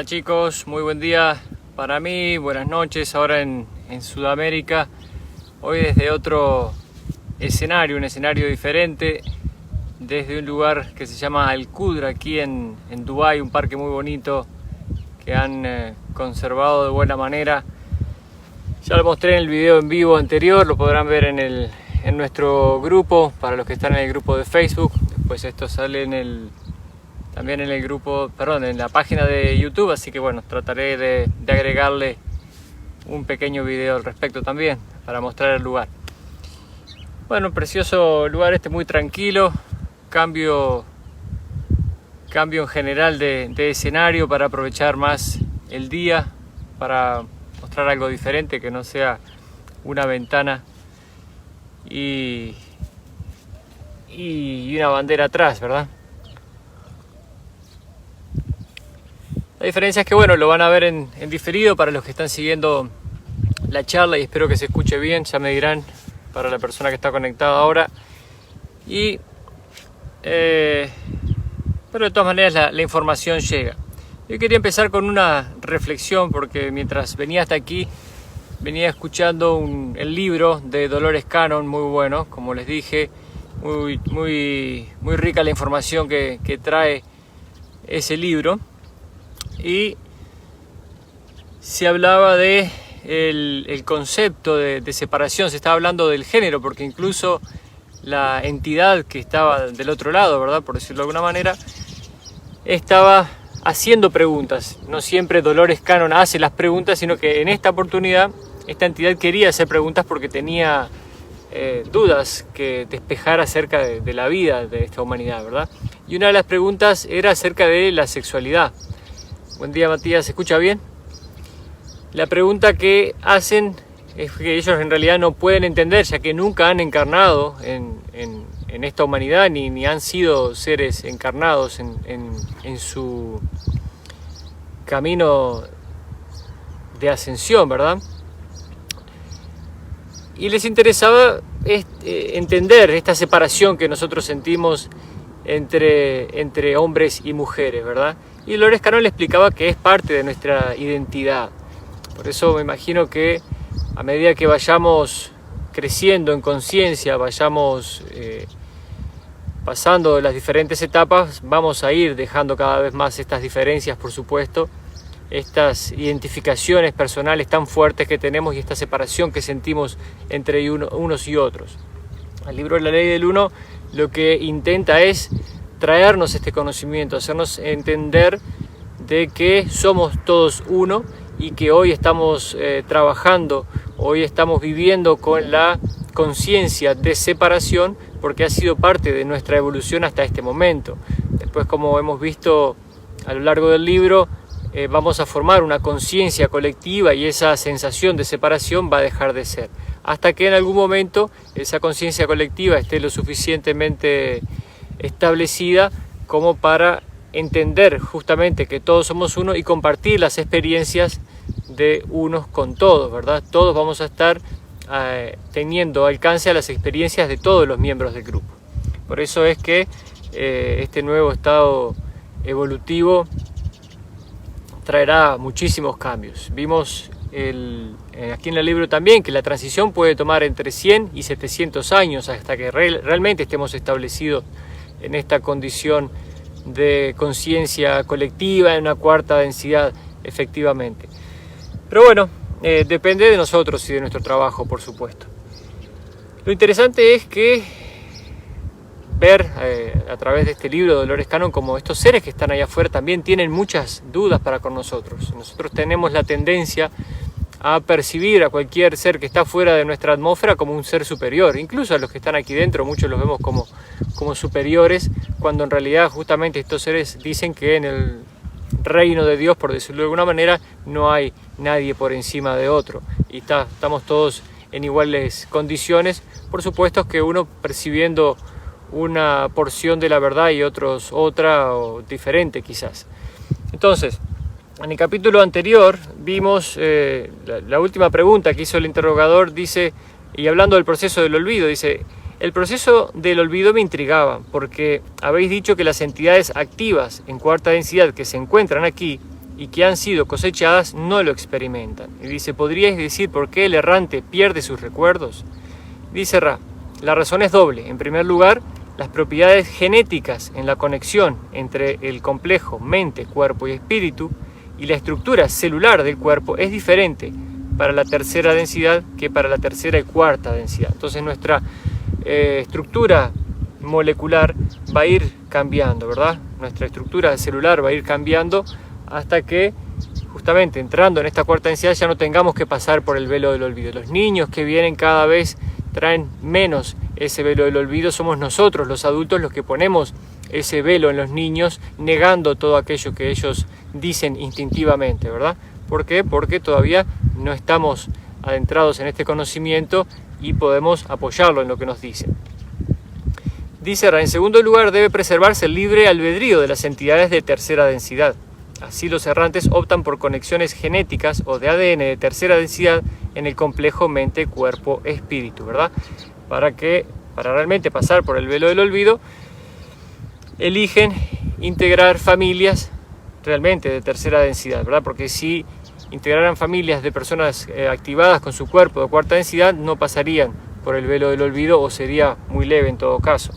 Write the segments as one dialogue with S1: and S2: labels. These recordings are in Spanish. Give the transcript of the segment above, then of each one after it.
S1: Hola chicos, muy buen día para mí, buenas noches ahora en Sudamérica. Hoy desde otro escenario, un escenario diferente, desde un lugar que se llama Al Qudra, aquí en Dubái, un parque muy bonito que han conservado de buena manera. Ya lo mostré en el video en vivo anterior, lo podrán ver en nuestro grupo, para los que están en el grupo de Facebook. Después esto sale también en el grupo, en la página de YouTube, así que bueno, trataré de agregarle un pequeño video al respecto también, para mostrar el lugar. Bueno, un precioso lugar muy tranquilo, cambio en general de escenario para aprovechar más el día, para mostrar algo diferente, que no sea una ventana y una bandera atrás, ¿verdad? La diferencia es que bueno, lo van a ver en diferido para los que están siguiendo la charla, y espero que se escuche bien, ya me dirán, para la persona que está conectada ahora. Pero de todas maneras la información llega. Yo quería empezar con una reflexión, porque mientras venía hasta aquí venía escuchando el libro de Dolores Cannon, muy bueno, como les dije, muy rica la información que trae ese libro. Y se hablaba de el concepto de separación, se estaba hablando del género, porque incluso la entidad que estaba del otro lado, ¿verdad?, por decirlo de alguna manera, estaba haciendo preguntas. No siempre Dolores Cannon hace las preguntas, sino que en esta oportunidad esta entidad quería hacer preguntas porque tenía dudas que despejar acerca de la vida de esta humanidad, ¿verdad? Y una de las preguntas era acerca de la sexualidad. Buen día, Matías, ¿se escucha bien? La pregunta que hacen es que ellos en realidad no pueden entender, ya que nunca han encarnado en esta humanidad, ni han sido seres encarnados en su camino de ascensión, ¿verdad? Y les interesaba entender esta separación que nosotros sentimos entre hombres y mujeres, ¿verdad? Y Dolores Cannon le explicaba que es parte de nuestra identidad. Por eso me imagino que a medida que vayamos creciendo en conciencia, vayamos pasando las diferentes etapas, vamos a ir dejando cada vez más estas diferencias, por supuesto, estas identificaciones personales tan fuertes que tenemos y esta separación que sentimos entre unos y otros. El libro de la Ley del Uno lo que intenta es traernos este conocimiento, hacernos entender de que somos todos uno y que hoy estamos trabajando, hoy estamos viviendo con la conciencia de separación, porque ha sido parte de nuestra evolución hasta este momento. Después, como hemos visto a lo largo del libro, vamos a formar una conciencia colectiva y esa sensación de separación va a dejar de ser, hasta que en algún momento esa conciencia colectiva esté lo suficientemente establecida como para entender justamente que todos somos uno y compartir las experiencias de unos con todos, ¿verdad? Todos vamos a estar teniendo alcance a las experiencias de todos los miembros del grupo. Por eso es que este nuevo estado evolutivo traerá muchísimos cambios. Vimos aquí en el libro también que la transición puede tomar entre 100 y 700 años hasta que realmente estemos establecidos en esta condición de conciencia colectiva, en una cuarta densidad, efectivamente. Pero bueno, depende de nosotros y de nuestro trabajo, por supuesto. Lo interesante es que ver a través de este libro de Dolores Cannon como estos seres que están allá afuera también tienen muchas dudas para con nosotros. Nosotros tenemos la tendencia a percibir a cualquier ser que está fuera de nuestra atmósfera como un ser superior. Incluso a los que están aquí dentro, muchos los vemos como superiores, cuando en realidad justamente estos seres dicen que en el reino de Dios, por decirlo de alguna manera, no hay nadie por encima de otro. Y estamos todos en iguales condiciones, por supuesto que uno percibiendo una porción de la verdad y otros otra o diferente quizás. Entonces, en el capítulo anterior vimos la última pregunta que hizo el interrogador, dice, y hablando del proceso del olvido, dice: el proceso del olvido me intrigaba, porque habéis dicho que las entidades activas en cuarta densidad que se encuentran aquí y que han sido cosechadas no lo experimentan. Y dice, ¿podríais decir por qué el errante pierde sus recuerdos? Dice Ra, la razón es doble. En primer lugar, las propiedades genéticas en la conexión entre el complejo mente, cuerpo y espíritu y la estructura celular del cuerpo es diferente para la tercera densidad que para la tercera y cuarta densidad. Entonces nuestra estructura molecular va a ir cambiando, ¿verdad? Nuestra estructura celular va a ir cambiando hasta que justamente entrando en esta cuarta densidad ya no tengamos que pasar por el velo del olvido. Los niños que vienen cada vez traen menos ese velo del olvido, somos nosotros los adultos los que ponemos ese velo en los niños, negando todo aquello que ellos dicen instintivamente, ¿verdad? ¿Por qué? Porque todavía no estamos adentrados en este conocimiento y podemos apoyarlo en lo que nos dicen. Dice Ra, en segundo lugar, debe preservarse el libre albedrío de las entidades de tercera densidad. Así los errantes optan por conexiones genéticas o de ADN de tercera densidad en el complejo mente, cuerpo, espíritu, ¿verdad? Para realmente pasar por el velo del olvido, eligen integrar familias realmente de tercera densidad, ¿verdad? Porque si integraran familias de personas activadas con su cuerpo de cuarta densidad, no pasarían por el velo del olvido o sería muy leve en todo caso.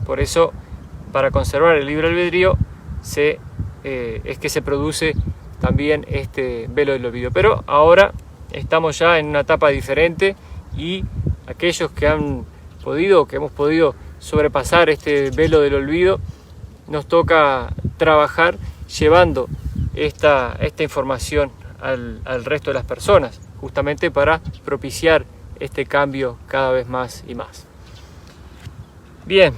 S1: Por eso, para conservar el libre albedrío, es que se produce también este velo del olvido. Pero ahora estamos ya en una etapa diferente y aquellos que hemos podido sobrepasar este velo del olvido, nos toca trabajar llevando esta información al resto de las personas, justamente para propiciar este cambio cada vez más y más. Bien.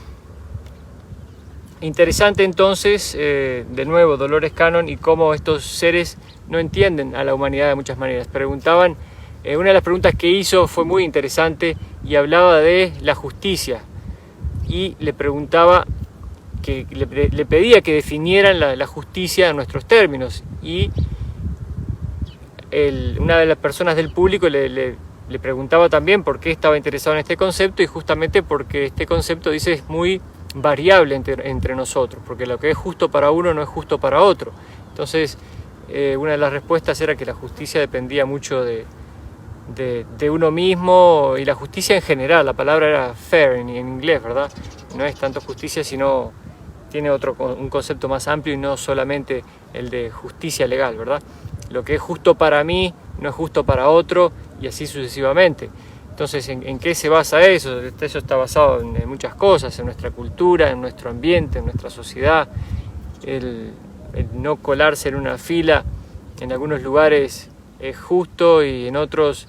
S1: Interesante entonces, de nuevo, Dolores Cannon y cómo estos seres no entienden a la humanidad de muchas maneras. Preguntaban, una de las preguntas que hizo fue muy interesante y hablaba de la justicia y le preguntaba, le pedía que definieran la justicia en nuestros términos y una de las personas del público le preguntaba también por qué estaba interesado en este concepto y justamente porque este concepto, dice, es muy variable entre nosotros, porque lo que es justo para uno no es justo para otro. Entonces, una de las respuestas era que la justicia dependía mucho de uno mismo y la justicia en general. La palabra era fair en inglés, ¿verdad? No es tanto justicia, sino tiene un concepto más amplio y no solamente el de justicia legal, ¿verdad? Lo que es justo para mí no es justo para otro y así sucesivamente. Entonces, ¿en qué se basa eso? Eso está basado en muchas cosas, en nuestra cultura, en nuestro ambiente, en nuestra sociedad. El no colarse en una fila en algunos lugares es justo y en otros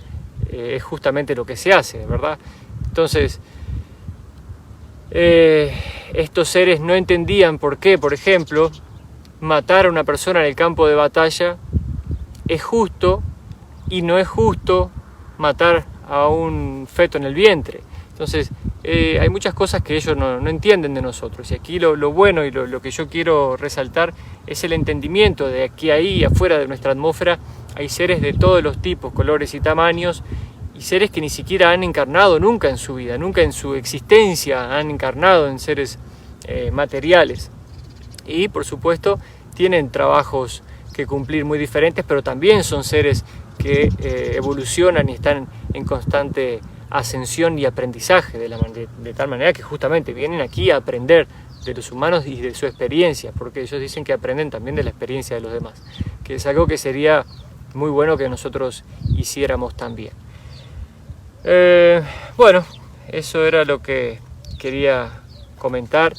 S1: es justamente lo que se hace, ¿verdad? Entonces, estos seres no entendían por qué, por ejemplo, matar a una persona en el campo de batalla es justo y no es justo matar a un feto en el vientre. Entonces hay muchas cosas que ellos no entienden de nosotros y aquí lo bueno y lo que yo quiero resaltar es el entendimiento de que ahí afuera de nuestra atmósfera hay seres de todos los tipos, colores y tamaños y seres que ni siquiera han encarnado nunca en su vida, nunca en su existencia han encarnado en seres materiales y por supuesto tienen trabajos que cumplir muy diferentes, pero también son seres que evolucionan y están en constante ascensión y aprendizaje de tal manera que justamente vienen aquí a aprender de los humanos y de su experiencia, porque ellos dicen que aprenden también de la experiencia de los demás, que es algo que sería muy bueno que nosotros hiciéramos también. Bueno, eso era lo que quería comentar,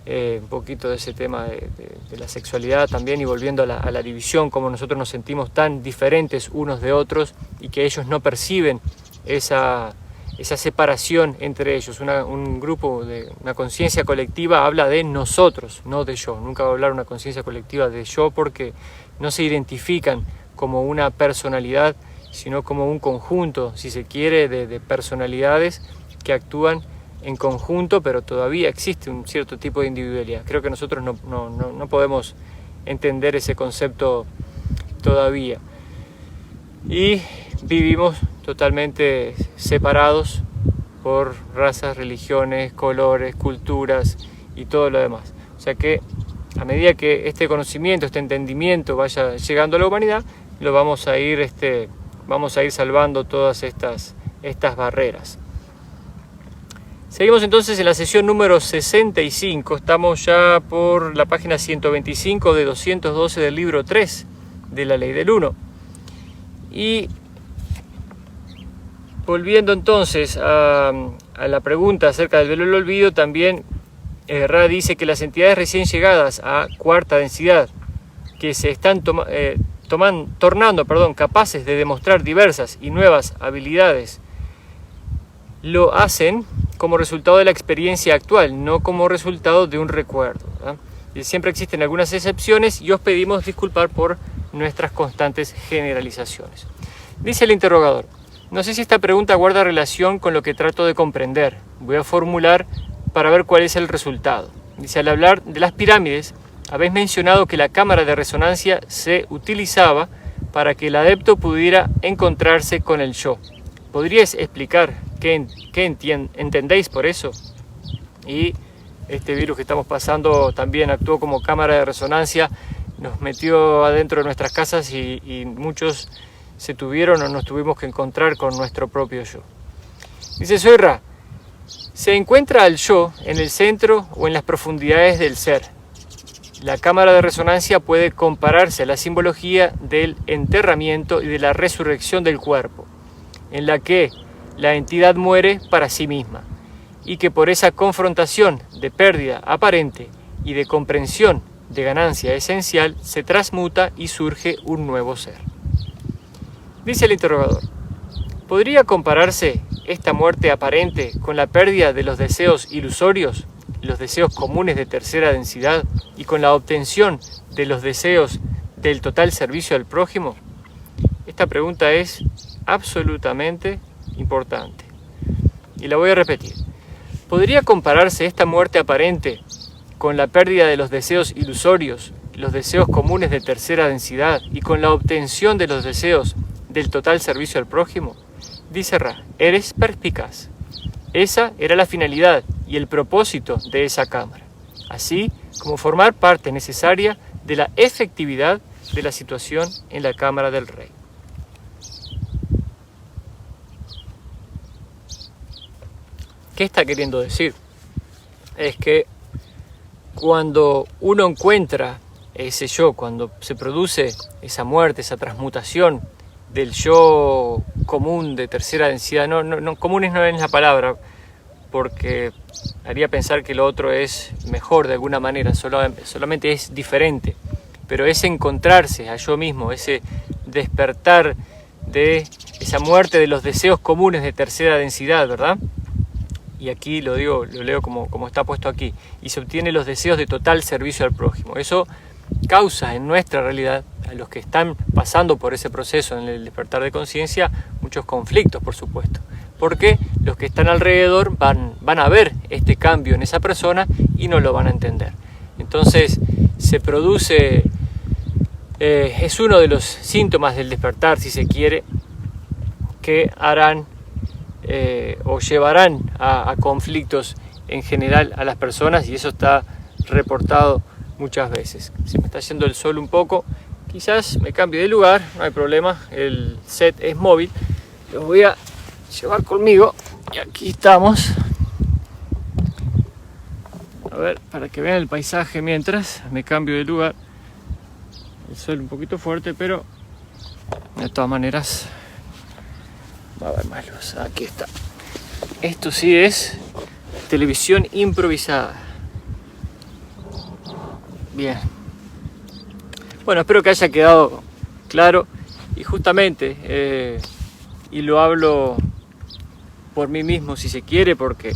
S1: un poquito de ese tema de la sexualidad también y volviendo a la división, cómo nosotros nos sentimos tan diferentes unos de otros y que ellos no perciben esa separación entre ellos. Un grupo, una conciencia colectiva habla de nosotros, no de yo. Nunca va a hablar una conciencia colectiva de yo porque no se identifican como una personalidad, sino como un conjunto, si se quiere, de personalidades que actúan en conjunto, pero todavía existe un cierto tipo de individualidad. Creo que nosotros no podemos entender ese concepto todavía. Y vivimos totalmente separados por razas, religiones, colores, culturas y todo lo demás. O sea que a medida que este conocimiento, este entendimiento vaya llegando a la humanidad, lo vamos a ir salvando todas estas barreras. Seguimos entonces en la sesión número 65, estamos ya por la página 125 de 212 del libro 3 de la Ley del Uno. Y volviendo entonces a la pregunta acerca del velo del olvido, también Ra dice que las entidades recién llegadas a cuarta densidad, que se están tornando capaces de demostrar diversas y nuevas habilidades, lo hacen como resultado de la experiencia actual, no como resultado de un recuerdo, ¿verdad? Y siempre existen algunas excepciones y os pedimos disculpar por nuestras constantes generalizaciones. Dice el interrogador: no sé si esta pregunta guarda relación con lo que trato de comprender. Voy a formular para ver cuál es el resultado. Dice: al hablar de las pirámides, habéis mencionado que la cámara de resonancia se utilizaba para que el adepto pudiera encontrarse con el yo. ¿Podríais explicar qué entendéis por eso? Y este virus que estamos pasando también actuó como cámara de resonancia, nos metió adentro de nuestras casas y muchos se tuvieron o nos tuvimos que encontrar con nuestro propio yo. Dice: soy Ra. Se encuentra al yo en el centro o en las profundidades del ser. La cámara de resonancia puede compararse a la simbología del enterramiento y de la resurrección del cuerpo, en la que la entidad muere para sí misma, y que por esa confrontación de pérdida aparente y de comprensión de ganancia esencial se transmuta y surge un nuevo ser. Dice el interrogador: ¿podría compararse esta muerte aparente con la pérdida de los deseos ilusorios, los deseos comunes de tercera densidad, y con la obtención de los deseos del total servicio al prójimo? Esta pregunta es absolutamente importante y la voy a repetir. ¿Podría compararse esta muerte aparente con la pérdida de los deseos ilusorios, los deseos comunes de tercera densidad, y con la obtención de los deseos del total servicio al prójimo? Dice Ra: eres perspicaz. Esa era la finalidad y el propósito de esa cámara, así como formar parte necesaria de la efectividad de la situación en la cámara del rey. ¿Qué está queriendo decir? Es que cuando uno encuentra ese yo, cuando se produce esa muerte, esa transmutación del yo común de tercera densidad, no comunes no es la palabra, porque haría pensar que lo otro es mejor de alguna manera, solamente es diferente, pero ese encontrarse a yo mismo, ese despertar de esa muerte de los deseos comunes de tercera densidad, ¿verdad? Y aquí lo leo como está puesto aquí, y se obtiene los deseos de total servicio al prójimo. Eso causa en nuestra realidad, a los que están pasando por ese proceso en el despertar de conciencia, muchos conflictos, por supuesto, porque los que están alrededor van a ver este cambio en esa persona y no lo van a entender. Entonces se produce, es uno de los síntomas del despertar, si se quiere, que harán o llevarán a conflictos en general a las personas, y eso está reportado muchas veces. Se me está yendo el sol un poco, quizás me cambie de lugar, no hay problema, el set es móvil, lo voy a llevar conmigo y aquí estamos. A ver, para que vean el paisaje mientras me cambio de lugar. El sol un poquito fuerte, pero de todas maneras va a haber más luz. Aquí está. Esto sí es televisión improvisada. Bien. Bueno, espero que haya quedado claro, y justamente, y lo hablo por mí mismo si se quiere, porque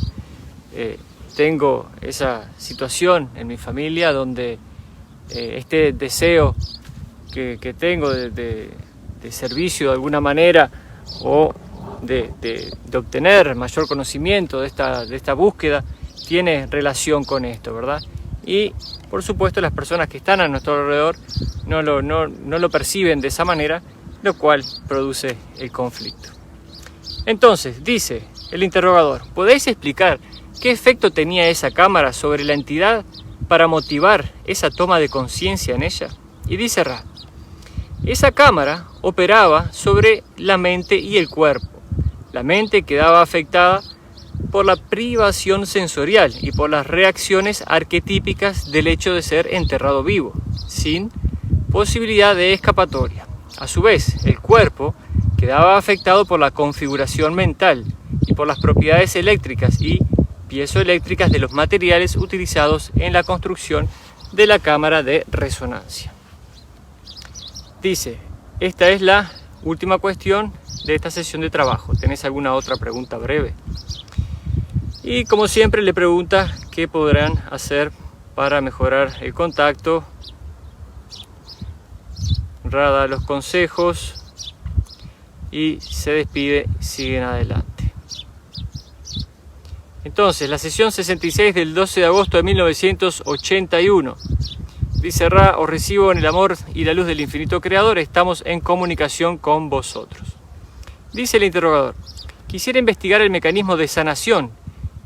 S1: tengo esa situación en mi familia donde este deseo que tengo de servicio de alguna manera, o de obtener mayor conocimiento de esta búsqueda, tiene relación con esto, ¿verdad? Y por supuesto las personas que están a nuestro alrededor no lo perciben de esa manera, lo cual produce el conflicto. Entonces, dice el interrogador: ¿podéis explicar qué efecto tenía esa cámara sobre la entidad para motivar esa toma de conciencia en ella? Y dice Ra: esa cámara operaba sobre la mente y el cuerpo. La mente quedaba afectada por la privación sensorial y por las reacciones arquetípicas del hecho de ser enterrado vivo, sin posibilidad de escapatoria. A su vez, el cuerpo quedaba afectado por la configuración mental y por las propiedades eléctricas y piezoeléctricas de los materiales utilizados en la construcción de la cámara de resonancia. Dice, esta es la última cuestión de esta sesión de trabajo. ¿Tenés alguna otra pregunta breve? Y como siempre le pregunta qué podrán hacer para mejorar el contacto. Ra da los consejos y se despide, siguen adelante. Entonces, la sesión 66 del 12 de agosto de 1981. Dice Ra: os recibo en el amor y la luz del infinito creador, estamos en comunicación con vosotros. Dice el interrogador: quisiera investigar el mecanismo de sanación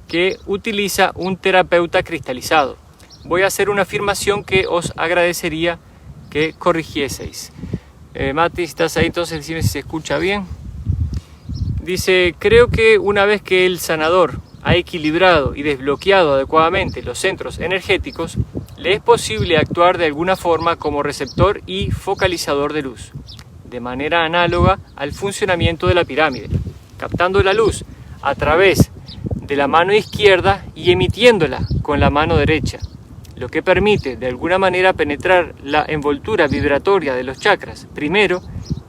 S1: que utiliza un terapeuta cristalizado. Voy a hacer una afirmación que os agradecería que corrigieseis. Mati, ¿estás ahí? Entonces decime si se escucha bien. Dice: creo que una vez que el sanador ha equilibrado y desbloqueado adecuadamente los centros energéticos, le es posible actuar de alguna forma como receptor y focalizador de luz, de manera análoga al funcionamiento de la pirámide, captando la luz a través de la mano izquierda y emitiéndola con la mano derecha, lo que permite de alguna manera penetrar la envoltura vibratoria de los chakras primero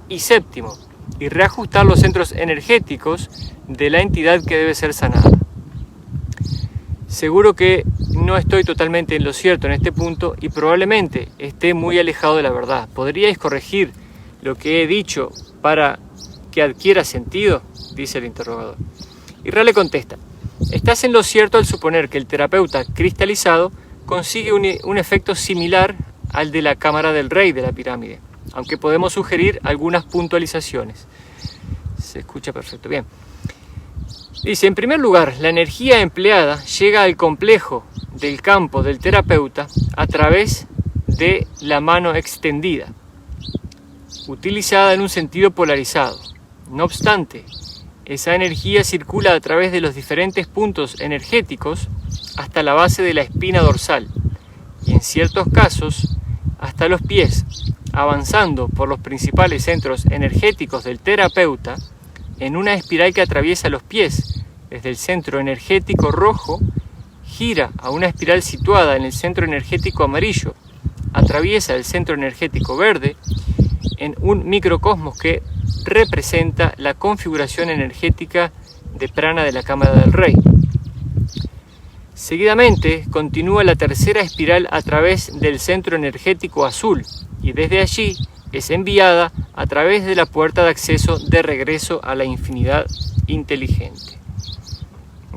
S1: y séptimo y reajustar los centros energéticos de la entidad que debe ser sanada. Seguro que no estoy totalmente en lo cierto en este punto y probablemente esté muy alejado de la verdad. ¿Podríais corregir lo que he dicho para que adquiera sentido?, dice el interrogador. Y Ra le contesta: estás en lo cierto al suponer que el terapeuta cristalizado consigue un efecto similar al de la cámara del rey de la pirámide, aunque podemos sugerir algunas puntualizaciones. Se escucha perfecto, bien. Dice: en primer lugar, la energía empleada llega al complejo del campo del terapeuta a través de la mano extendida, utilizada en un sentido polarizado. No obstante, esa energía circula a través de los diferentes puntos energéticos hasta la base de la espina dorsal y en ciertos casos hasta los pies, avanzando por los principales centros energéticos del terapeuta en una espiral que atraviesa los pies desde el centro energético rojo, gira a una espiral situada en el centro energético amarillo, atraviesa el centro energético verde en un microcosmos que representa la configuración energética de prana de la cámara del rey. Seguidamente continúa la tercera espiral a través del centro energético azul y desde allí es enviada a través de la puerta de acceso de regreso a la infinidad inteligente.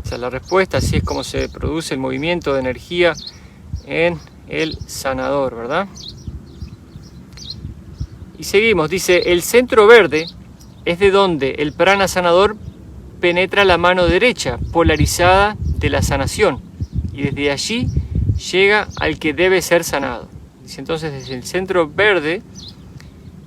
S1: Esa es la respuesta, así es como se produce el movimiento de energía en el sanador, ¿verdad? Y seguimos, dice: el centro verde es de donde el prana sanador penetra la mano derecha polarizada de la sanación y desde allí llega al que debe ser sanado. Dice entonces, desde el centro verde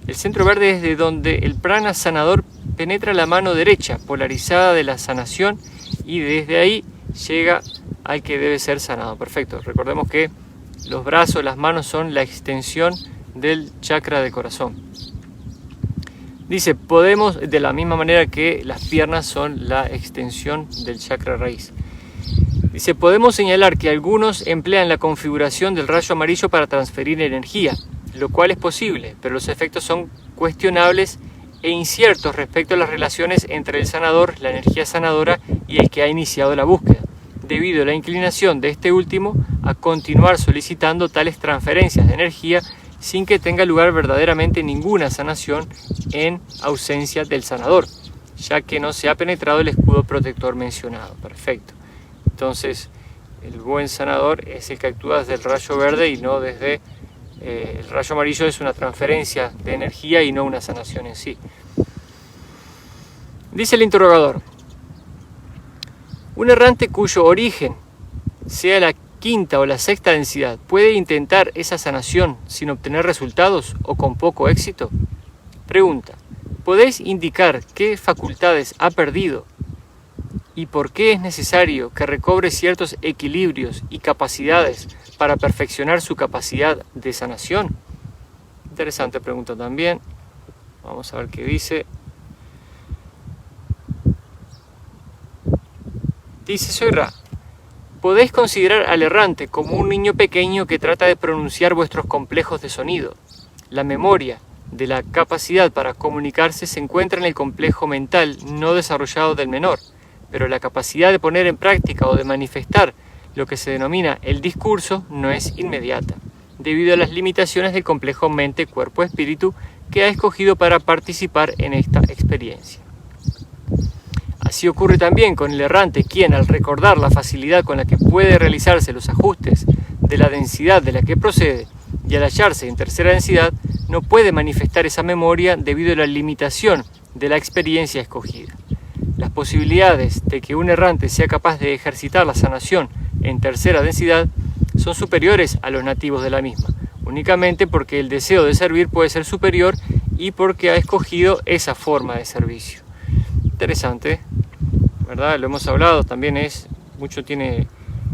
S1: es de donde el prana sanador penetra la mano derecha polarizada de la sanación y desde ahí llega al que debe ser sanado. Perfecto, recordemos que los brazos, las manos son la extensión del chakra del corazón. Dice: podemos, de la misma manera que las piernas son la extensión del chakra raíz. Dice: podemos señalar que algunos emplean la configuración del rayo amarillo para transferir energía, lo cual es posible, pero los efectos son cuestionables e inciertos respecto a las relaciones entre el sanador, la energía sanadora y el que ha iniciado la búsqueda, debido a la inclinación de este último a continuar solicitando tales transferencias de energía sin que tenga lugar verdaderamente ninguna sanación en ausencia del sanador, ya que no se ha penetrado el escudo protector mencionado. Perfecto. Entonces, el buen sanador es el que actúa desde el rayo verde y no desde el rayo amarillo. Es una transferencia de energía y no una sanación en sí. Dice el interrogador: un errante cuyo origen sea la quinta o la sexta densidad puede intentar esa sanación sin obtener resultados o con poco éxito? Pregunta: ¿podéis indicar qué facultades ha perdido y por qué es necesario que recobre ciertos equilibrios y capacidades para perfeccionar su capacidad de sanación? Interesante pregunta también. Vamos a ver qué dice. Dice: soy Ra. Podéis considerar al errante como un niño pequeño que trata de pronunciar vuestros complejos de sonido. La memoria de la capacidad para comunicarse se encuentra en el complejo mental no desarrollado del menor, pero la capacidad de poner en práctica o de manifestar lo que se denomina el discurso no es inmediata, debido a las limitaciones del complejo mente-cuerpo-espíritu que ha escogido para participar en esta experiencia. Así ocurre también con el errante, quien, al recordar la facilidad con la que puede realizarse los ajustes de la densidad de la que procede y al hallarse en tercera densidad, no puede manifestar esa memoria debido a la limitación de la experiencia escogida. Las posibilidades de que un errante sea capaz de ejercitar la sanación en tercera densidad son superiores a los nativos de la misma, únicamente porque el deseo de servir puede ser superior y porque ha escogido esa forma de servicio. Interesante, ¿verdad? Lo hemos hablado, también mucho tiene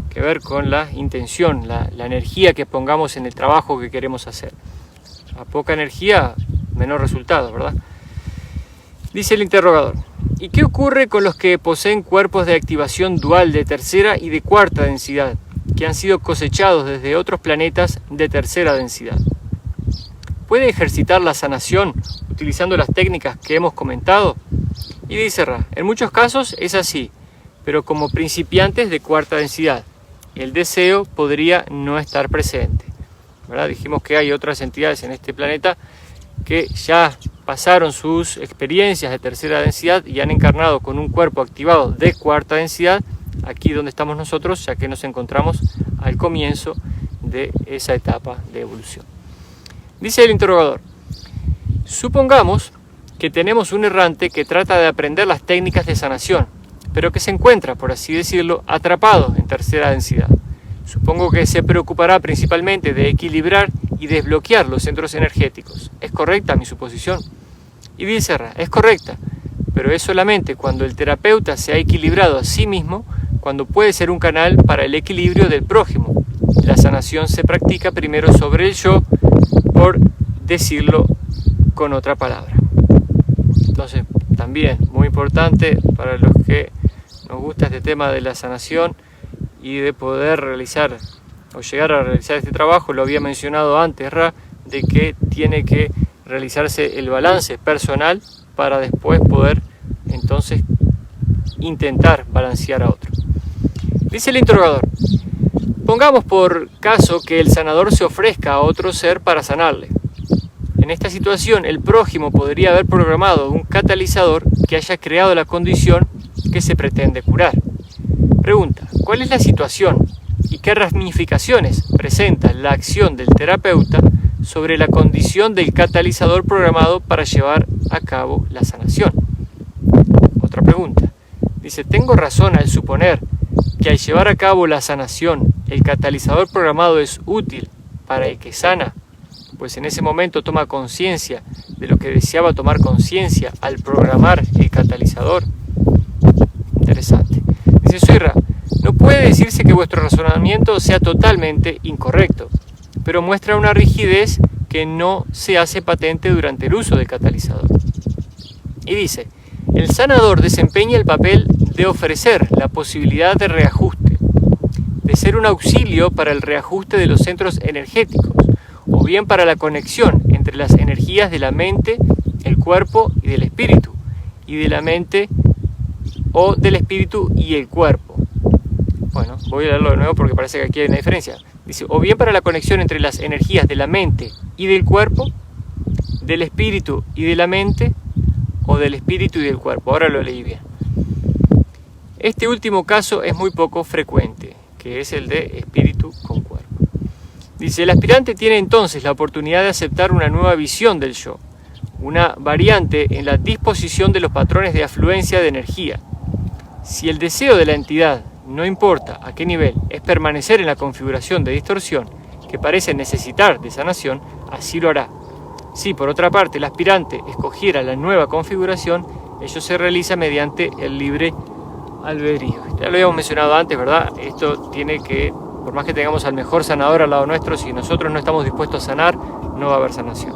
S1: que ver con la intención, la energía que pongamos en el trabajo que queremos hacer. A poca energía, menor resultado, ¿verdad? Dice el interrogador: ¿y qué ocurre con los que poseen cuerpos de activación dual de tercera y de cuarta densidad, que han sido cosechados desde otros planetas de tercera densidad? ¿Puede ejercitar la sanación utilizando las técnicas que hemos comentado? Y dice Ra: en muchos casos es así, pero como principiantes de cuarta densidad, el deseo podría no estar presente, ¿verdad? Dijimos que hay otras entidades en este planeta que ya pasaron sus experiencias de tercera densidad y han encarnado con un cuerpo activado de cuarta densidad, aquí donde estamos nosotros, ya que nos encontramos al comienzo de esa etapa de evolución. Dice el interrogador: supongamos que tenemos un errante que trata de aprender las técnicas de sanación, pero que se encuentra, por así decirlo, atrapado en tercera densidad. Supongo que se preocupará principalmente de equilibrar y desbloquear los centros energéticos. ¿Es correcta mi suposición? Y dice Ra: es correcta, pero es solamente cuando el terapeuta se ha equilibrado a sí mismo, cuando puede ser un canal para el equilibrio del prójimo. La sanación se practica primero sobre el yo, por decirlo con otra palabra. Entonces, también muy importante para los que nos gusta este tema de la sanación y de poder realizar o llegar a realizar este trabajo, lo había mencionado antes Ra, de que tiene que realizarse el balance personal para después poder entonces intentar balancear a otro. Dice el interrogador: pongamos por caso que el sanador se ofrezca a otro ser para sanarle. En esta situación, el prójimo podría haber programado un catalizador que haya creado la condición que se pretende curar. Pregunta: ¿cuál es la situación y qué ramificaciones presenta la acción del terapeuta sobre la condición del catalizador programado para llevar a cabo la sanación? Otra pregunta. Dice: ¿tengo razón al suponer que al llevar a cabo la sanación, el catalizador programado es útil para el que sana, pues en ese momento toma conciencia de lo que deseaba tomar conciencia al programar el catalizador? Interesante. Dice: soy Ra. No puede decirse que vuestro razonamiento sea totalmente incorrecto, pero muestra una rigidez que no se hace patente durante el uso del catalizador. Y dice: el sanador desempeña el papel de ofrecer la posibilidad de reajuste, de ser un auxilio para el reajuste de los centros energéticos, o bien para la conexión entre las energías de la mente, el cuerpo y del espíritu, y de la mente o del espíritu y el cuerpo. Bueno, voy a leerlo de nuevo porque parece que aquí hay una diferencia. Dice: o bien para la conexión entre las energías de la mente y del cuerpo, del espíritu y de la mente, o del espíritu y del cuerpo. Ahora lo leí bien. Este último caso es muy poco frecuente, que es el de espíritu con cuerpo. Dice: el aspirante tiene entonces la oportunidad de aceptar una nueva visión del yo, una variante en la disposición de los patrones de afluencia de energía. Si el deseo de la entidad no importa a qué nivel, es permanecer en la configuración de distorsión que parece necesitar de sanación, así lo hará. Si por otra parte el aspirante escogiera la nueva configuración, ello se realiza mediante el libre albedrío. Ya lo habíamos mencionado antes, ¿verdad? Esto tiene que, por más que tengamos al mejor sanador al lado nuestro, si nosotros no estamos dispuestos a sanar, no va a haber sanación.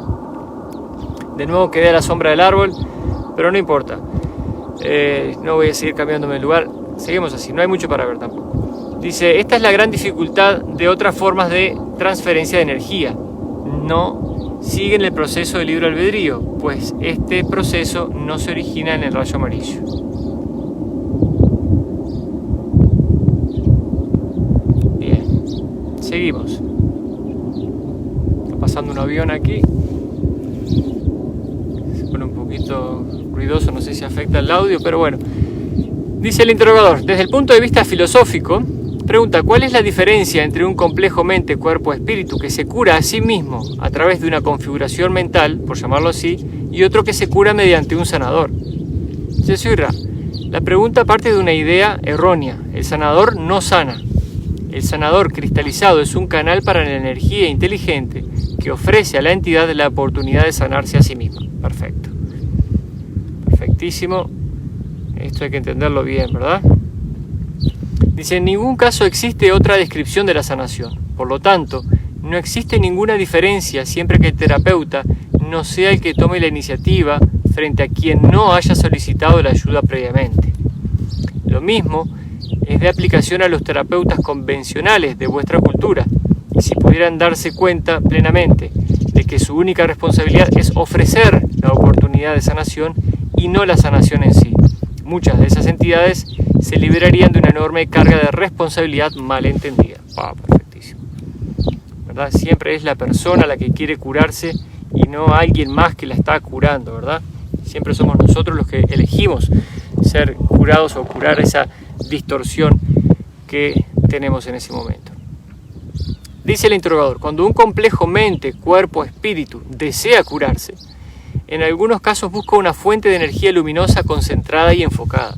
S1: De nuevo quedé a la sombra del árbol, pero no importa. No voy a seguir cambiándome de lugar. Seguimos así, no hay mucho para ver tampoco. Dice, esta es la gran dificultad de otras formas de transferencia de energía. No siguen el proceso del libre albedrío, pues este proceso no se origina en el rayo amarillo. Bien, seguimos. Está pasando un avión aquí. Se pone un poquito ruidoso, no sé si afecta el audio, pero bueno. Dice el interrogador, desde el punto de vista filosófico, pregunta, ¿cuál es la diferencia entre un complejo mente, cuerpo, espíritu que se cura a sí mismo a través de una configuración mental, por llamarlo así, y otro que se cura mediante un sanador? Yesuirra, la pregunta parte de una idea errónea. El sanador no sana. El sanador cristalizado es un canal para la energía inteligente que ofrece a la entidad la oportunidad de sanarse a sí misma. Perfecto. Perfectísimo. Esto hay que entenderlo bien, ¿verdad? Dice, en ningún caso existe otra descripción de la sanación. Por lo tanto, no existe ninguna diferencia siempre que el terapeuta no sea el que tome la iniciativa frente a quien no haya solicitado la ayuda previamente. Lo mismo es de aplicación a los terapeutas convencionales de vuestra cultura. Y si pudieran darse cuenta plenamente de que su única responsabilidad es ofrecer la oportunidad de sanación y no la sanación en sí, muchas de esas entidades se liberarían de una enorme carga de responsabilidad mal entendida. Perfectísimo. ¿Verdad? Siempre es la persona la que quiere curarse y no alguien más que la está curando, ¿verdad? Siempre somos nosotros los que elegimos ser curados o curar esa distorsión que tenemos en ese momento. Dice el interrogador, cuando un complejo mente, cuerpo, espíritu desea curarse, en algunos casos busca una fuente de energía luminosa concentrada y enfocada.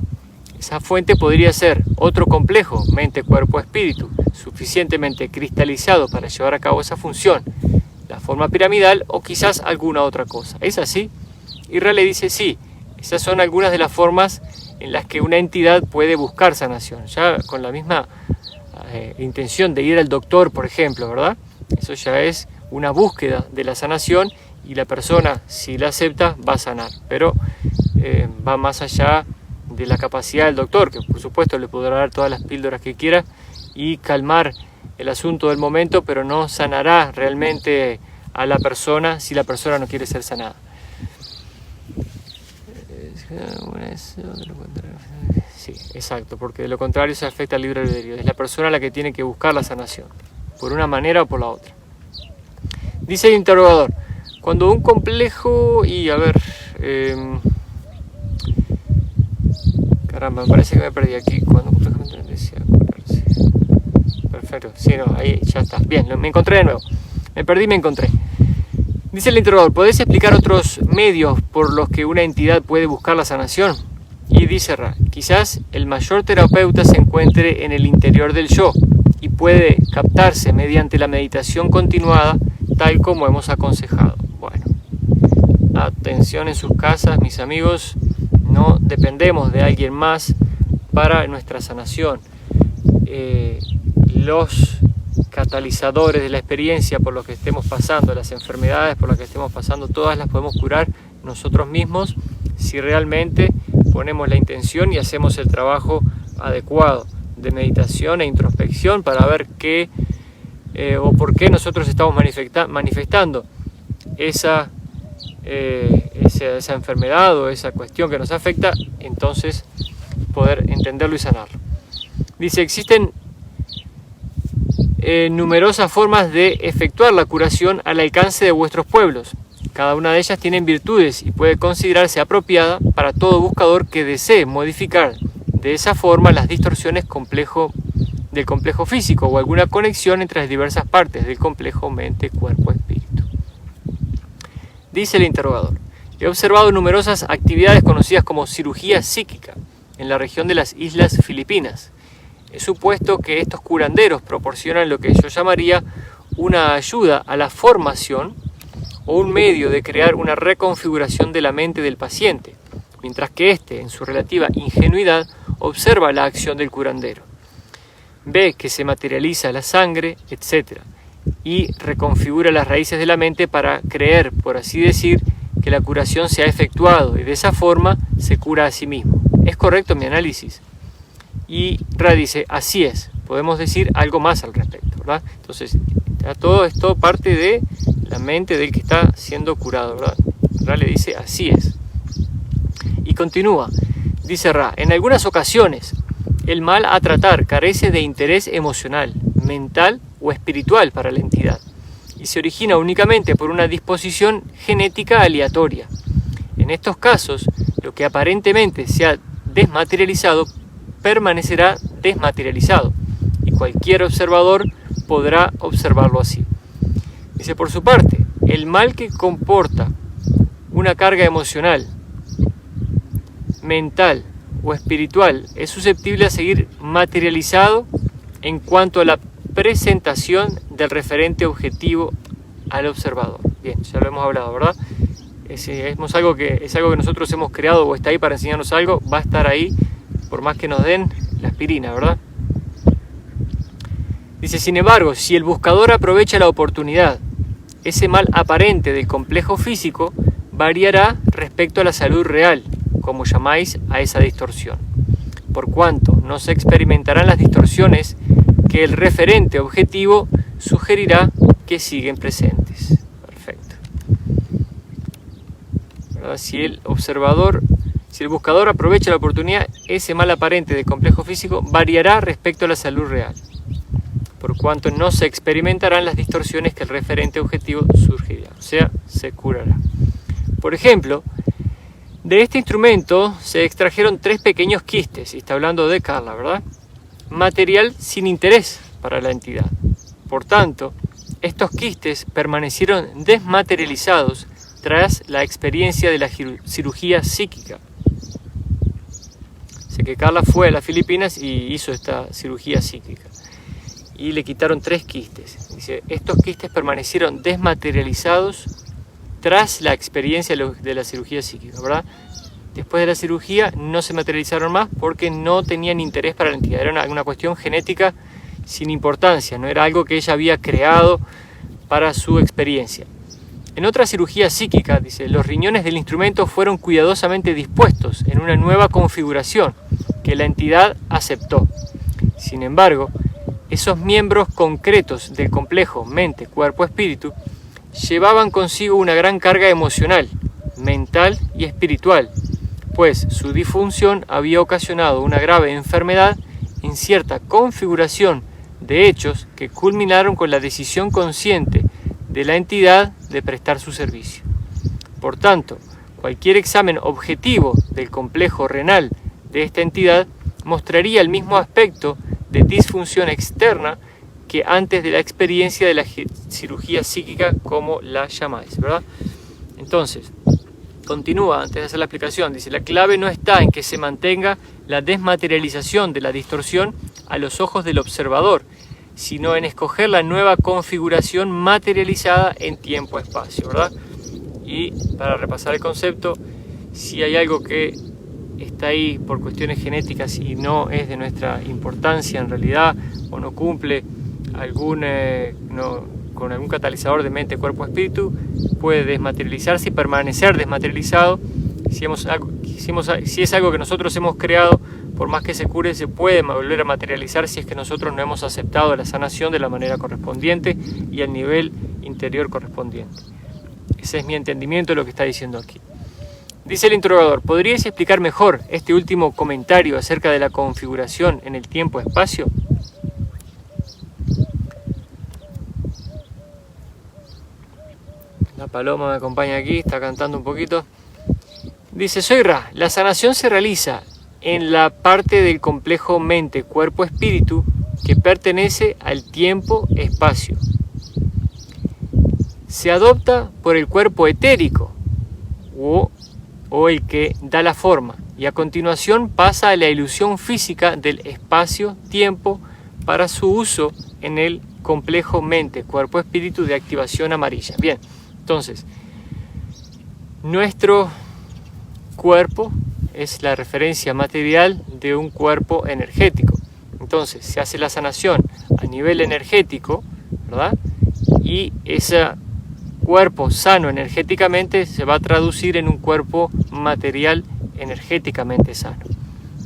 S1: Esa fuente podría ser otro complejo, mente, cuerpo, espíritu, suficientemente cristalizado para llevar a cabo esa función, la forma piramidal o quizás alguna otra cosa. ¿Es así? Y Ra le dice sí, esas son algunas de las formas en las que una entidad puede buscar sanación, ya con la misma intención de ir al doctor, por ejemplo, ¿verdad? Eso ya es una búsqueda de la sanación y la persona, si la acepta, va a sanar, pero va más allá de la capacidad del doctor, que por supuesto le podrá dar todas las píldoras que quiera y calmar el asunto del momento, pero no sanará realmente a la persona si la persona no quiere ser sanada. Sí, exacto, porque de lo contrario se afecta al libre albedrío. Es la persona la que tiene que buscar la sanación, por una manera o por la otra. Dice el interrogador, cuando un complejo caramba, me parece que me perdí aquí. Cuando un complejo desea curarse. Perfecto, sí, no, ahí ya está. Bien, me encontré de nuevo. Me perdí, me encontré. Dice el interrogador, ¿podés explicar otros medios por los que una entidad puede buscar la sanación? Y dice Ra, quizás el mayor terapeuta se encuentre en el interior del yo y puede captarse mediante la meditación continuada, tal como hemos aconsejado. Bueno, atención en sus casas, mis amigos, no dependemos de alguien más para nuestra sanación. Los catalizadores de la experiencia por los que estemos pasando, las enfermedades por las que estemos pasando, todas las podemos curar nosotros mismos si realmente ponemos la intención y hacemos el trabajo adecuado de meditación e introspección para ver qué o por qué nosotros estamos manifestando esa enfermedad o esa cuestión que nos afecta, entonces poder entenderlo y sanarlo. Dice, existen numerosas formas de efectuar la curación al alcance de vuestros pueblos. Cada una de ellas tiene virtudes y puede considerarse apropiada para todo buscador que desee modificar de esa forma las distorsiones del complejo físico o alguna conexión entre las diversas partes del complejo mente, cuerpo, espíritu. Dice el interrogador, he observado numerosas actividades conocidas como cirugía psíquica en la región de las Islas Filipinas. es supuesto que estos curanderos proporcionan lo que yo llamaría una ayuda a la formación o un medio de crear una reconfiguración de la mente del paciente, mientras que éste, en su relativa ingenuidad, observa la acción del curandero. Ve que se materializa la sangre, etc., y reconfigura las raíces de la mente para creer, por así decir, que la curación se ha efectuado y de esa forma se cura a sí mismo. ¿Es correcto mi análisis? Y Ra dice, así es, podemos decir algo más al respecto, ¿verdad? Entonces, todo esto parte de la mente del que está siendo curado, ¿verdad? Ra le dice, así es. Y continúa, dice Ra, en algunas ocasiones, el mal a tratar carece de interés emocional, mental o espiritual para la entidad y se origina únicamente por una disposición genética aleatoria. En estos casos, lo que aparentemente se ha desmaterializado permanecerá desmaterializado y cualquier observador podrá observarlo así. Dice, por su parte, el mal que comporta una carga emocional, mental o espiritual es susceptible a seguir materializado en cuanto a la presentación del referente objetivo al observador. Bien, ya lo hemos hablado, ¿verdad? Es algo que nosotros hemos creado o está ahí para enseñarnos algo, va a estar ahí por más que nos den la aspirina, ¿verdad? Dice, sin embargo, si el buscador aprovecha la oportunidad, ese mal aparente del complejo físico variará respecto a la salud real, como llamáis a esa distorsión, por cuanto no se experimentarán las distorsiones que el referente objetivo sugerirá que siguen presentes. Perfecto. ¿Verdad? Si el buscador aprovecha la oportunidad, ese mal aparente del complejo físico variará respecto a la salud real, por cuanto no se experimentarán las distorsiones que el referente objetivo sugerirá, o sea, se curará. Por ejemplo, de este instrumento se extrajeron 3 pequeños quistes, y está hablando de Carla, ¿verdad? Material sin interés para la entidad. Por tanto, estos quistes permanecieron desmaterializados tras la experiencia de la cirugía psíquica. Sé que Carla fue a las Filipinas y hizo esta cirugía psíquica y le quitaron 3 quistes. Dice, estos quistes permanecieron desmaterializados tras la experiencia de la cirugía psíquica, ¿verdad? Después de la cirugía no se materializaron más porque no tenían interés para la entidad. Era una cuestión genética sin importancia, no era algo que ella había creado para su experiencia. En otra cirugía psíquica, dice, los riñones del instrumento fueron cuidadosamente dispuestos en una nueva configuración que la entidad aceptó. Sin embargo, esos miembros concretos del complejo mente, cuerpo, espíritu llevaban consigo una gran carga emocional, mental y espiritual, pues su disfunción había ocasionado una grave enfermedad en cierta configuración de hechos que culminaron con la decisión consciente de la entidad de prestar su servicio. Por tanto, cualquier examen objetivo del complejo renal de esta entidad mostraría el mismo aspecto de disfunción externa que antes de la experiencia de la cirugía psíquica, como la llamáis, ¿verdad? Entonces, continúa antes de hacer la explicación, dice, la clave no está en que se mantenga la desmaterialización de la distorsión a los ojos del observador, sino en escoger la nueva configuración materializada en tiempo-espacio, ¿verdad? Y para repasar el concepto, si hay algo que está ahí por cuestiones genéticas y no es de nuestra importancia en realidad, o no cumple con algún catalizador de mente, cuerpo, espíritu, puede desmaterializarse y permanecer desmaterializado. Si es algo que nosotros hemos creado, por más que se cure, se puede volver a materializar si es que nosotros no hemos aceptado la sanación de la manera correspondiente y al nivel interior correspondiente. Ese es mi entendimiento de lo que está diciendo aquí. Dice el interrogador, ¿podríais explicar mejor este último comentario acerca de la configuración en el tiempo-espacio? La paloma me acompaña aquí, está cantando un poquito. Dice, soy Ra, la sanación se realiza en la parte del complejo mente, cuerpo, espíritu que pertenece al tiempo-espacio. Se adopta por el cuerpo etérico o el que da la forma, y a continuación pasa a la ilusión física del espacio-tiempo para su uso en el complejo mente, cuerpo-espíritu de activación amarilla. Bien, entonces, nuestro cuerpo es la referencia material de un cuerpo energético. Entonces, se hace la sanación a nivel energético, ¿verdad? Y ese cuerpo sano energéticamente se va a traducir en un cuerpo material energéticamente sano.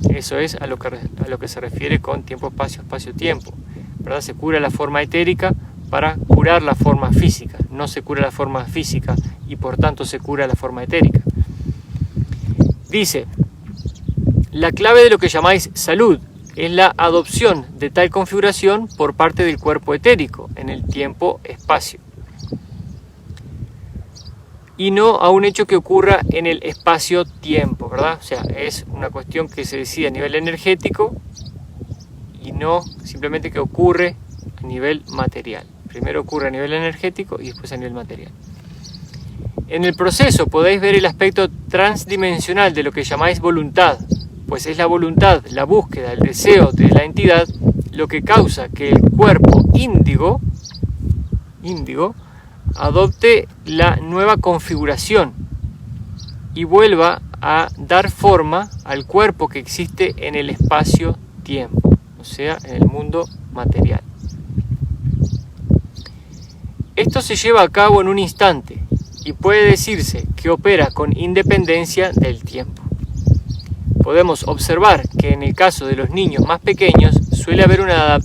S1: Eso es a lo que se refiere con tiempo-espacio, espacio-tiempo, ¿verdad? Se cura la forma etérica para curar la forma física. No se cura la forma física y por tanto se cura la forma etérica. Dice, la clave de lo que llamáis salud es la adopción de tal configuración por parte del cuerpo etérico en el tiempo-espacio y no a un hecho que ocurra en el espacio-tiempo, ¿verdad? O sea, es una cuestión que se decide a nivel energético y no simplemente que ocurre a nivel material. Primero ocurre a nivel energético y después a nivel material. En el proceso podéis ver el aspecto transdimensional de lo que llamáis voluntad, pues es la voluntad, la búsqueda, el deseo de la entidad lo que causa que el cuerpo índigo adopte la nueva configuración y vuelva a dar forma al cuerpo que existe en el espacio-tiempo, o sea, en el mundo material. Esto se lleva a cabo en un instante y puede decirse que opera con independencia del tiempo. Podemos observar que en el caso de los niños más pequeños suele haber una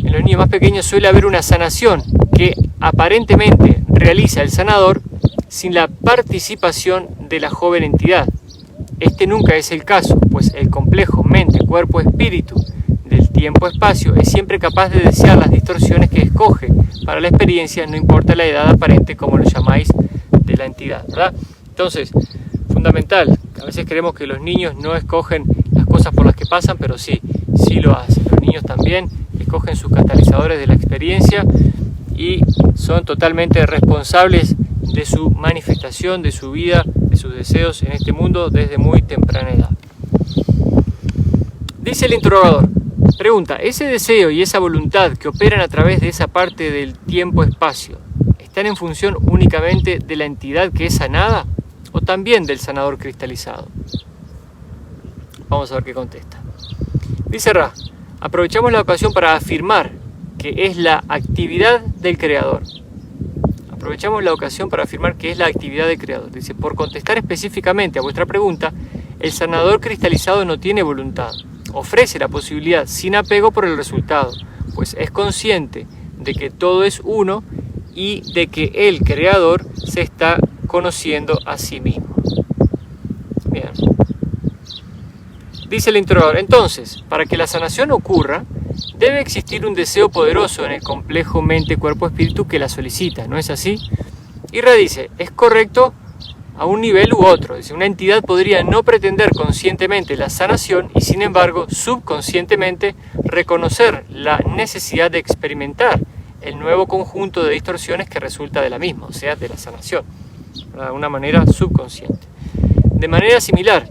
S1: En los niños más pequeños suele haber una sanación que aparentemente realiza el sanador sin la participación de la joven entidad. Este nunca es el caso, pues el complejo mente-cuerpo-espíritu del tiempo-espacio es siempre capaz de desear las distorsiones que escoge para la experiencia, no importa la edad aparente, como lo llamáis, de la entidad, ¿verdad? Entonces, fundamental, a veces creemos que los niños no escogen las cosas por las que pasan, pero sí lo hacen. Los niños también escogen sus catalizadores de la experiencia y son totalmente responsables de su manifestación, de su vida, de sus deseos en este mundo desde muy temprana edad. Dice el interrogador, pregunta, ¿ese deseo y esa voluntad que operan a través de esa parte del tiempo-espacio están en función únicamente de la entidad que es sanada o también del sanador cristalizado? Vamos a ver qué contesta. Dice Ra, aprovechamos la ocasión para afirmar que es la actividad del creador. Aprovechamos la ocasión para afirmar que es la actividad del creador. Dice, por contestar específicamente a vuestra pregunta, el sanador cristalizado no tiene voluntad. Ofrece la posibilidad sin apego por el resultado, pues es consciente de que todo es uno y de que el creador se está conociendo a sí mismo. Bien. Dice el interrogador, entonces, para que la sanación ocurra, debe existir un deseo poderoso en el complejo mente-cuerpo-espíritu que la solicita, ¿no es así? Y Ra dice, es correcto a un nivel u otro. Dice, una entidad podría no pretender conscientemente la sanación y sin embargo subconscientemente reconocer la necesidad de experimentar el nuevo conjunto de distorsiones que resulta de la misma, o sea, de la sanación, de una manera subconsciente. De manera similar,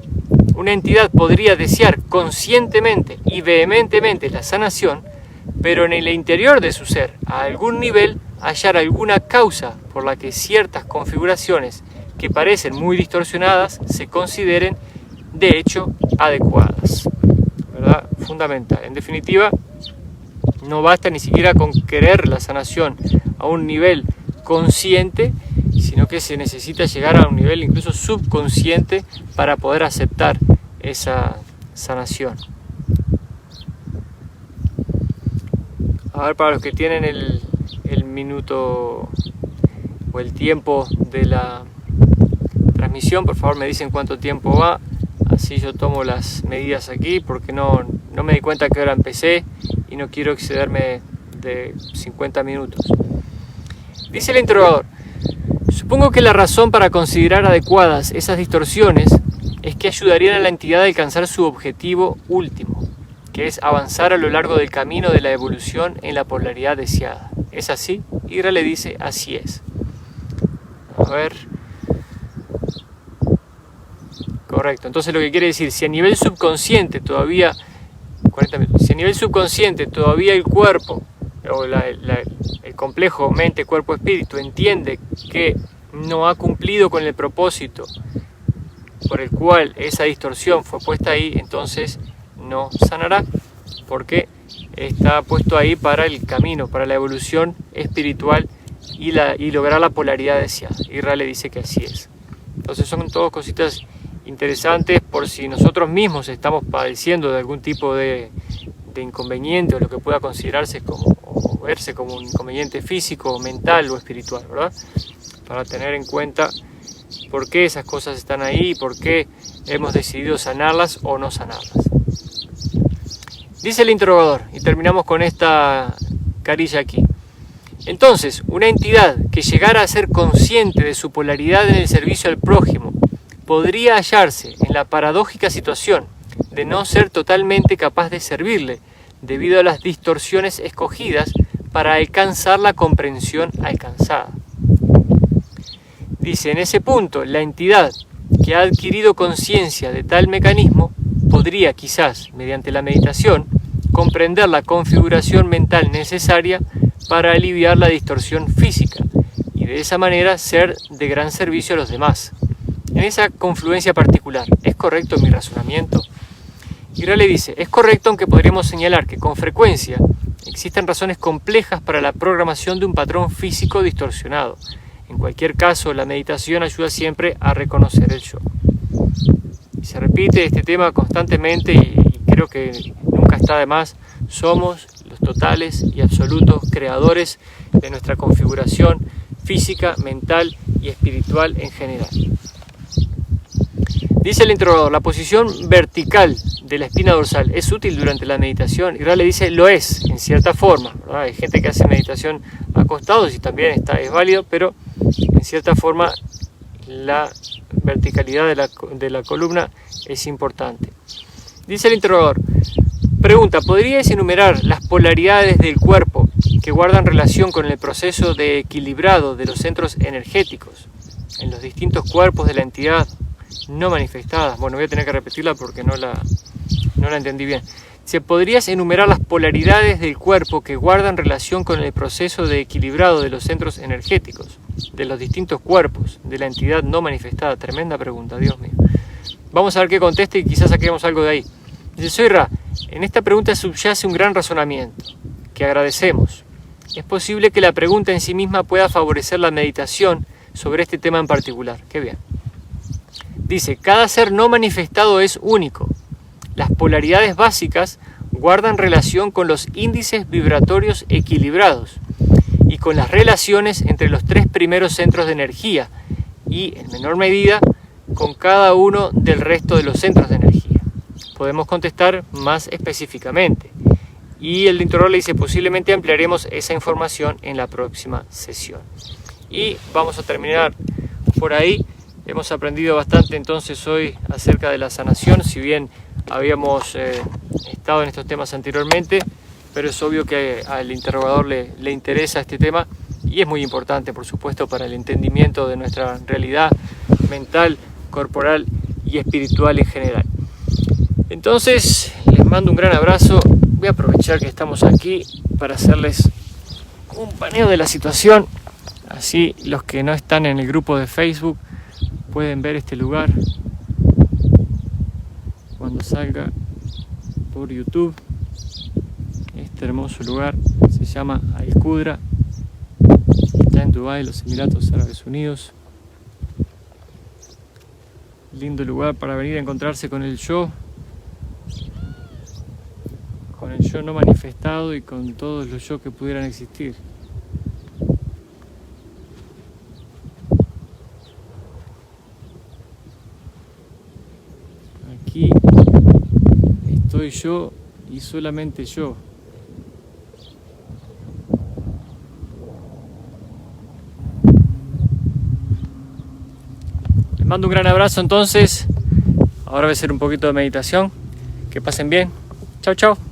S1: una entidad podría desear conscientemente y vehementemente la sanación, pero en el interior de su ser, a algún nivel, hallar alguna causa por la que ciertas configuraciones que parecen muy distorsionadas se consideren de hecho adecuadas. ¿Verdad? Fundamental. En definitiva, no basta ni siquiera con querer la sanación a un nivel consciente, sino que se necesita llegar a un nivel incluso subconsciente para poder aceptar esa sanación. A ver, para los que tienen el minuto o el tiempo de la transmisión, por favor me dicen cuánto tiempo va, así yo tomo las medidas aquí, porque no me di cuenta que ahora empecé y no quiero excederme de 50 minutos. Dice el interrogador, supongo que la razón para considerar adecuadas esas distorsiones es que ayudarían a la entidad a alcanzar su objetivo último, que es avanzar a lo largo del camino de la evolución en la polaridad deseada. ¿Es así? Y Ra le dice, así es. A ver. Correcto. Entonces lo que quiere decir, si a nivel subconsciente todavía, 40 minutos, si a nivel subconsciente todavía el cuerpo, o el complejo mente, cuerpo, espíritu, entiende que no ha cumplido con el propósito por el cual esa distorsión fue puesta ahí, entonces no sanará, porque está puesto ahí para el camino, para la evolución espiritual y lograr la polaridad deseada. Israel le dice que así es. Entonces son todas cositas interesantes por si nosotros mismos estamos padeciendo de algún tipo de inconveniente o lo que pueda considerarse como o verse como un inconveniente físico, mental o espiritual, ¿verdad? Para tener en cuenta por qué esas cosas están ahí y por qué hemos decidido sanarlas o no sanarlas. Dice el interrogador, y terminamos con esta carilla aquí. Entonces, una entidad que llegara a ser consciente de su polaridad en el servicio al prójimo podría hallarse en la paradójica situación de no ser totalmente capaz de servirle debido a las distorsiones escogidas para alcanzar la comprensión alcanzada. Dice, en ese punto, la entidad que ha adquirido conciencia de tal mecanismo podría, quizás, mediante la meditación, comprender la configuración mental necesaria para aliviar la distorsión física y de esa manera ser de gran servicio a los demás. En esa confluencia particular, ¿es correcto mi razonamiento? Ira le dice, es correcto, aunque podríamos señalar que con frecuencia existen razones complejas para la programación de un patrón físico distorsionado. En cualquier caso, la meditación ayuda siempre a reconocer el yo. Y se repite este tema constantemente y creo que nunca está de más. Somos los totales y absolutos creadores de nuestra configuración física, mental y espiritual en general. Dice el interrogador, la posición vertical de la espina dorsal es útil durante la meditación. Y Ra le dice, lo es, en cierta forma, ¿verdad? Hay gente que hace meditación acostados y también es válido, pero en cierta forma la verticalidad de la columna es importante. Dice el interrogador, pregunta, ¿podrías enumerar las polaridades del cuerpo que guardan relación con el proceso de equilibrado de los centros energéticos en los distintos cuerpos de la entidad no manifestadas? Bueno, voy a tener que repetirla porque no la entendí bien. ¿Se podrías enumerar las polaridades del cuerpo que guardan relación con el proceso de equilibrado de los centros energéticos de los distintos cuerpos de la entidad no manifestada? Tremenda pregunta, Dios mío. Vamos a ver qué contesta y quizás saquemos algo de ahí. Dice, soy Ra, en esta pregunta subyace un gran razonamiento, que agradecemos. Es posible que la pregunta en sí misma pueda favorecer la meditación sobre este tema en particular. Qué bien. Dice, cada ser no manifestado es único. Las polaridades básicas guardan relación con los índices vibratorios equilibrados y con las relaciones entre los tres primeros centros de energía y, en menor medida, con cada uno del resto de los centros de energía. Podemos contestar más específicamente. Y el interrogador le dice, posiblemente ampliaremos esa información en la próxima sesión. Y vamos a terminar por ahí. Hemos aprendido bastante entonces hoy acerca de la sanación, si bien habíamos estado en estos temas anteriormente, pero es obvio que al interrogador le interesa este tema y es muy importante, por supuesto, para el entendimiento de nuestra realidad mental, corporal y espiritual en general. Entonces, les mando un gran abrazo. Voy a aprovechar que estamos aquí para hacerles un paneo de la situación. Así los que no están en el grupo de Facebook pueden ver este lugar cuando salga por YouTube. Este hermoso lugar se llama Al-Qudra, está en Dubái, los Emiratos Árabes Unidos. Lindo lugar para venir a encontrarse con el yo no manifestado y con todos los yo que pudieran existir. Aquí estoy yo y solamente yo. Les mando un gran abrazo entonces. Ahora voy a hacer un poquito de meditación. Que pasen bien. Chao, chao.